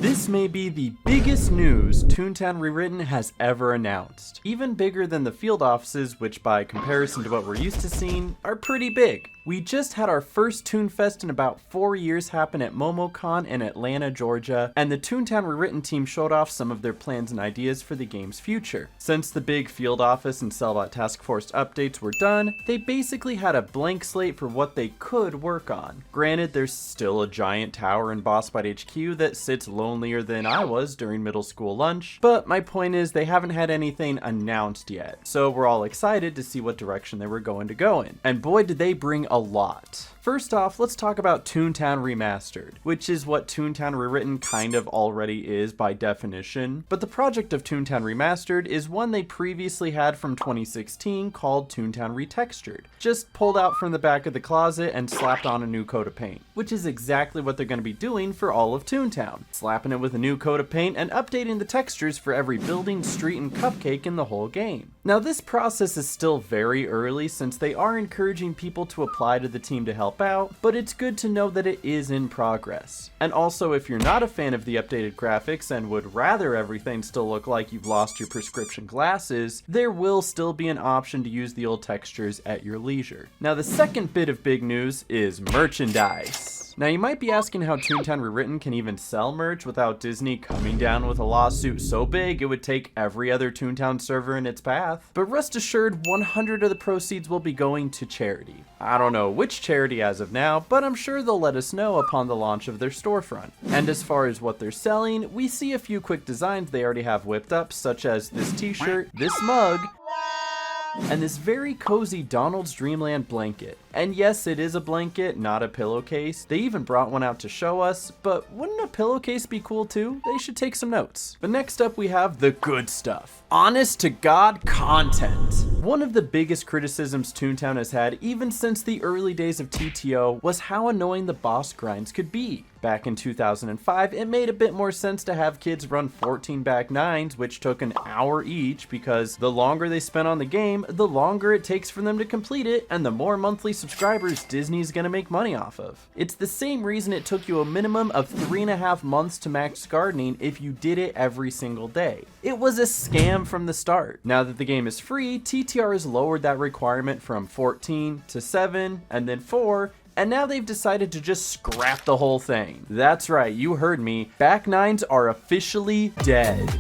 This may be the biggest news Toontown Rewritten has ever announced. Even bigger than the field offices, which by comparison to what we're used to seeing, are pretty big. We just had our first Toonfest in about 4 years happen at MomoCon in Atlanta, Georgia, and the Toontown Rewritten team showed off some of their plans and ideas for the game's future. Since the big field office and Cellbot Task Force updates were done, they basically had a blank slate for what they could work on. Granted, there's still a giant tower in Boss Fight HQ that sits lonelier than I was during middle school lunch, but my point is they haven't had anything announced yet, so we're all excited to see what direction they were going to go in. And boy did they bring a lot. First off, let's talk about Toontown Remastered, which is what Toontown Rewritten kind of already is by definition, but the project of Toontown Remastered is one they previously had from 2016 called Toontown Retextured, just pulled out from the back of the closet and slapped on a new coat of paint, which is exactly what they're going to be doing for all of Toontown, slapping it with a new coat of paint and updating the textures for every building, street, and cupcake in the whole game. Now this process is still very early since they are encouraging people to apply to the team to help out, but it's good to know that it is in progress. And also, if you're not a fan of the updated graphics and would rather everything still look like you've lost your prescription glasses, there will still be an option to use the old textures at your leisure. Now the second bit of big news is merchandise. Now you might be asking how Toontown Rewritten can even sell merch without Disney coming down with a lawsuit so big it would take every other Toontown server in its path. But rest assured, 100 of the proceeds will be going to charity. I don't know which charity as of now, but I'm sure they'll let us know upon the launch of their storefront. And as far as what they're selling, we see a few quick designs they already have whipped up, such as this t-shirt, this mug, and this very cozy Donald's Dreamland blanket. And yes, it is a blanket, not a pillowcase. They even brought one out to show us, but wouldn't a pillowcase be cool too? They should take some notes. But next up we have the good stuff. Honest to God content. One of the biggest criticisms Toontown has had even since the early days of TTO was how annoying the boss grinds could be. Back in 2005, it made a bit more sense to have kids run 14 back 9s, which took an hour each, because the longer they spent on the game, the longer it takes for them to complete it, and the more monthly subscribers Disney's gonna make money off of. It's the same reason it took you a minimum of 3.5 months to max gardening if you did it every single day. It was a scam from the start. Now that the game is free, TTR has lowered that requirement from 14 to 7, and then 4, and now they've decided to just scrap the whole thing. That's right, you heard me. Back 9s are officially dead.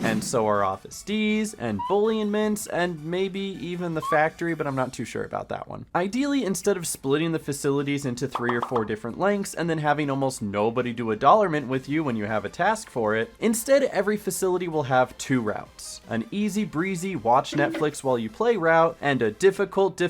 And so are Office Ds, and Bullion Mints, and maybe even the factory, but I'm not too sure about that one. Ideally, instead of splitting the facilities into 3 or 4 different lengths and then having almost nobody do a dollar mint with you when you have a task for it, instead every facility will have 2 routes. An easy breezy watch Netflix while you play route, and a difficult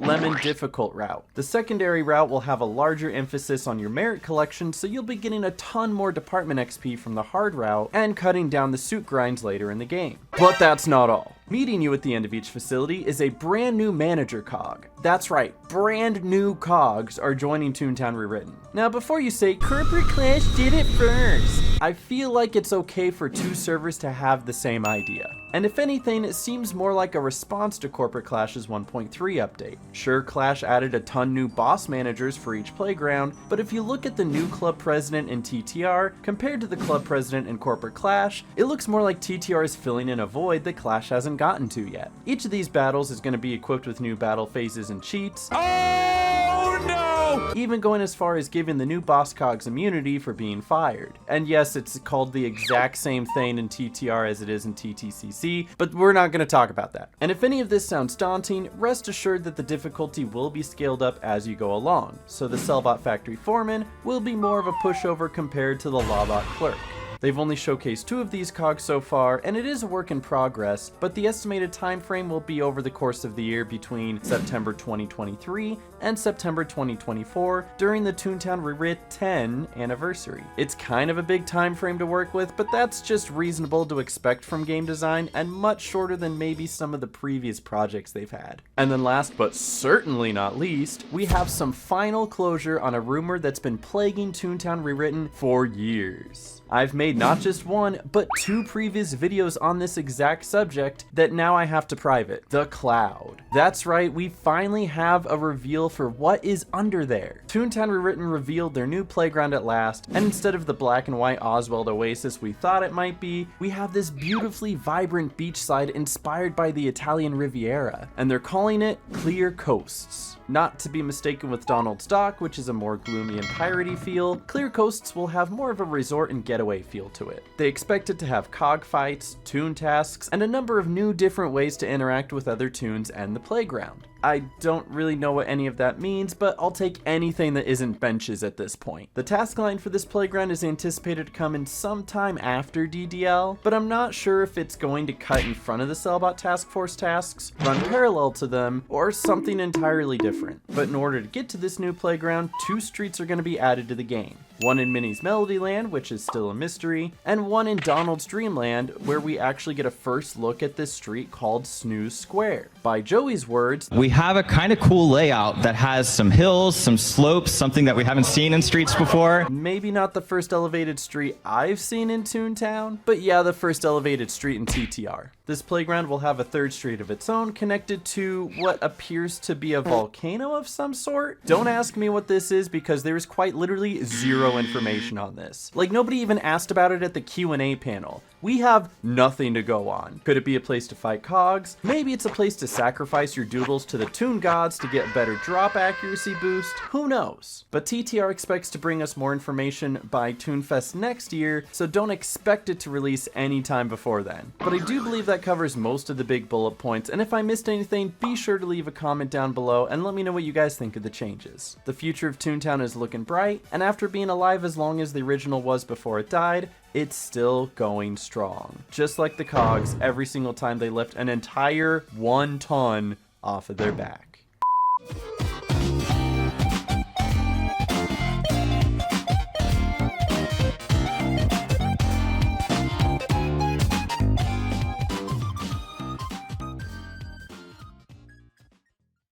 lemon difficult route. The secondary route will have a larger emphasis on your merit collection, so you'll be getting a ton more department XP from the hard route and cutting down the suit grinds later in the game. But that's not all. Meeting you at the end of each facility is a brand new manager cog. That's right, brand new cogs are joining Toontown Rewritten. Now before you say, Corporate Clash did it first, I feel like it's okay for 2 servers to have the same idea. And if anything, it seems more like a response to Corporate Clash's 1.3 update. Sure, Clash added a ton new boss managers for each playground, but if you look at the new club president in TTR compared to the club president in Corporate Clash, it looks more like TTR is filling in a void that Clash hasn't gotten to yet. Each of these battles is going to be equipped with new battle phases and cheats. Oh no! Even going as far as giving the new boss cogs immunity for being fired. And yes, it's called the exact same thing in TTR as it is in TTCC, but we're not going to talk about that. And if any of this sounds daunting, rest assured that the difficulty will be scaled up as you go along, so the Cellbot Factory Foreman will be more of a pushover compared to the Lawbot Clerk. They've only showcased 2 of these cogs so far, and it is a work in progress, but the estimated time frame will be over the course of the year between September 2023 and September 2024 during the Toontown Rewritten 10 anniversary. It's kind of a big time frame to work with, but that's just reasonable to expect from game design and much shorter than maybe some of the previous projects they've had. And then last but certainly not least, we have some final closure on a rumor that's been plaguing Toontown Rewritten for years. I've made made not just one, but 2 previous videos on this exact subject that now I have to private. The cloud. That's right, we finally have a reveal for what is under there. Toontown Rewritten revealed their new playground at last, and instead of the black and white Oswald oasis we thought it might be, we have this beautifully vibrant beachside inspired by the Italian Riviera, and they're calling it Clear Coasts. Not to be mistaken with Donald's Dock, which is a more gloomy and piratey feel, Clear Coasts will have more of a resort and getaway feel to it. They expect it to have cog fights, toon tasks, and a number of new different ways to interact with other toons and the playground. I don't really know what any of that means, but I'll take anything that isn't benches at this point. The task line for this playground is anticipated to come in sometime after DDL, but I'm not sure if it's going to cut in front of the Cellbot Task Force tasks, run parallel to them, or something entirely different. But in order to get to this new playground, 2 streets are going to be added to the game. One in Minnie's Melody Land, which is still a mystery, and one in Donald's Dreamland, where we actually get a first look at this street called Snooze Square. By Joey's words, we have a kind of cool layout that has some hills, some slopes, something that we haven't seen in streets before. Maybe not the first elevated street I've seen in Toontown, but yeah, the first elevated street in TTR. This playground will have a 3rd street of its own connected to what appears to be a volcano of some sort. Don't ask me what this is because there is quite literally 0 information on this. Like, nobody even asked about it at the Q&A panel. We have nothing to go on. Could it be a place to fight Cogs? Maybe it's a place to sacrifice your doodles to the Toon Gods to get better drop accuracy boost? Who knows? But TTR expects to bring us more information by Toonfest next year, so don't expect it to release anytime before then. But I do believe that covers most of the big bullet points, and if I missed anything, be sure to leave a comment down below and let me know what you guys think of the changes. The future of Toontown is looking bright, and after being alive as long as the original was before it died, it's still going strong. Just like the Cogs, every single time they lift an entire 1 ton off of their back.